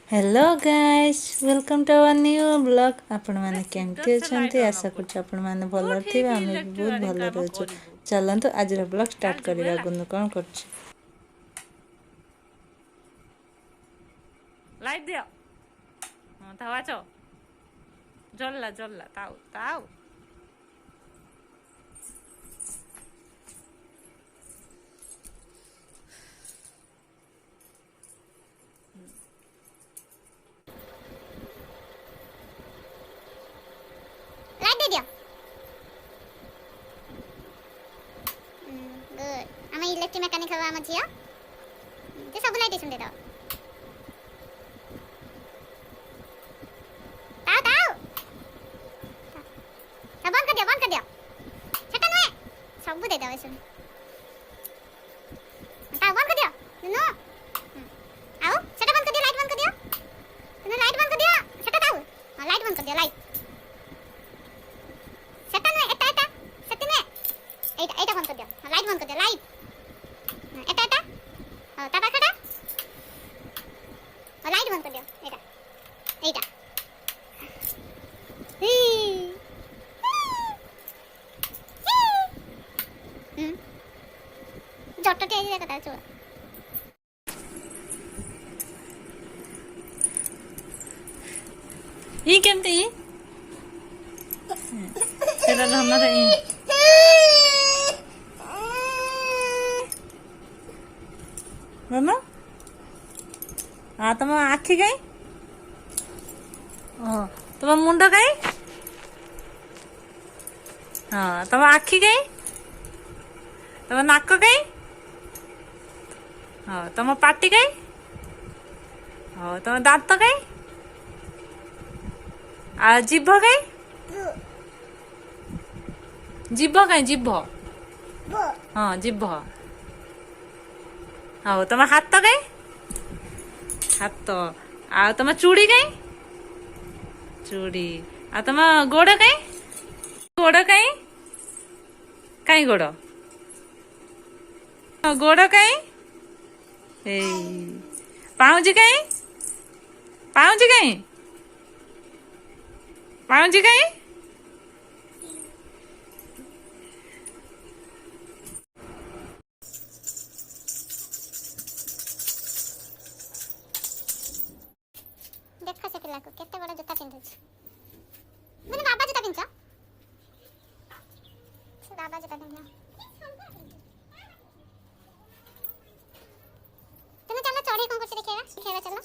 Hello guys welcome to our new blog आपण माने केमती अछंती आशा करछ आपण माने भलो थिबे आमे भी बहुत भलो रहछु चलंतु आज रो ब्लॉग स्टार्ट करिया गुनु कोन करछ लाइट दियो धावाचो जल्ला जल्ला ताऊ ताऊ लाइट दे दियो गुड आम इलेक्ट्रिक मेकानिक हवा आम झियो ते सब लाइट सुन दे दो ताऊ ताऊ बंद कर दियो छटन में सब दे दो सुन ताऊ बंद कर दियो नो आओ छटा बंद कर दियो लाइट बंद कर दियो तुने लाइट बंद कर दियो छटा ताऊ हां लाइट बंद कर दियो लाइट छटन में एटा एटा छटन में एटा एटा बंद कर दियो हां लाइट बंद कर दियो लाइट एटा एटा हां ताता खड़ा हां लाइट बंद कर दियो एटा एटा जट्टटे आइले कथा चो ई केमती सेटा हमरा ई मामा आ तम आखी गई ओ तम मुंड गई हां तम आखी गई तम नाक गई हां तम पाटी गई हां तम दांत गई आ जीभ गई जीभ गई जीभ हाँ जीभ हाँ तम हाथ गई हाथ आ तम चूड़ी गई चूड़ी आ तम गोड़ गई गोड़ कहीं कहीं गोड़ गोड़ कहीं पाउजी कहीं पाउजी कहीं पाउजी कहीं देखा से पिला को केते बड़ा जूता पिंधु छ मैंने बाबा जूता पिंचा से बाबा जूता पिंचा तने चलो चढ़ी कोन करछ देखेवा चलो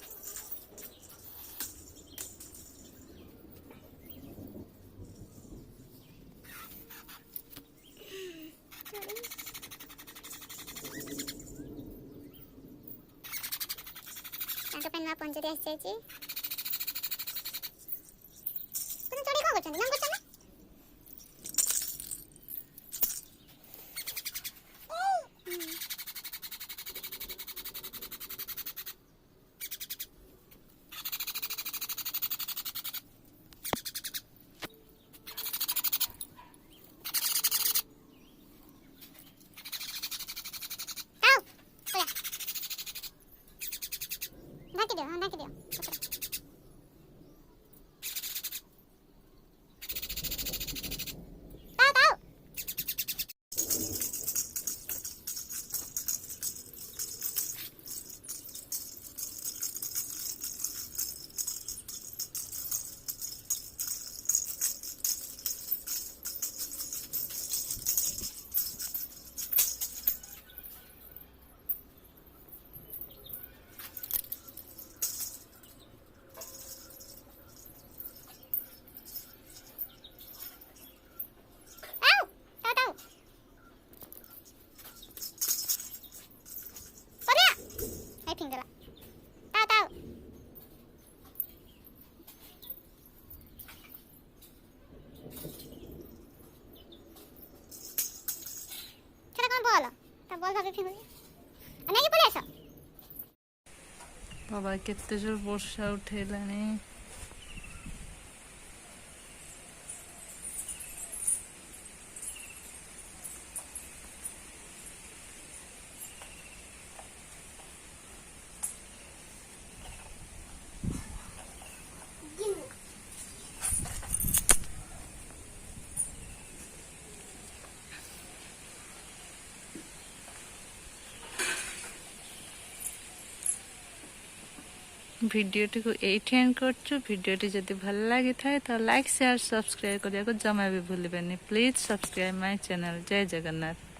तांका पेन ना पंजरी आसी जाई तने चढ़ी कोन करछ नाम करछ ना नाकी दियो ताऊ ताऊ फिंगला ताऊ ताऊ चलो कौन बोल तब बोल भाभी फिंगली अने के बोले ऐसा बाबा केते जोर वर्षा उठेलानी ଭିଡ଼ିଓଟିକୁ ଏଇଠି ଏଣ୍ଡ କରୁଛୁ। ଭିଡ଼ିଓଟି ଯଦି ଭଲ ଲାଗିଥାଏ ତ ଲାଇକ୍ ସେୟାର ସବସ୍କ୍ରାଇବ୍ କରିବାକୁ ଜମା ବି ଭୁଲିବେନି। Please subscribe my channel. ଜୟ ଜଗନ୍ନାଥ।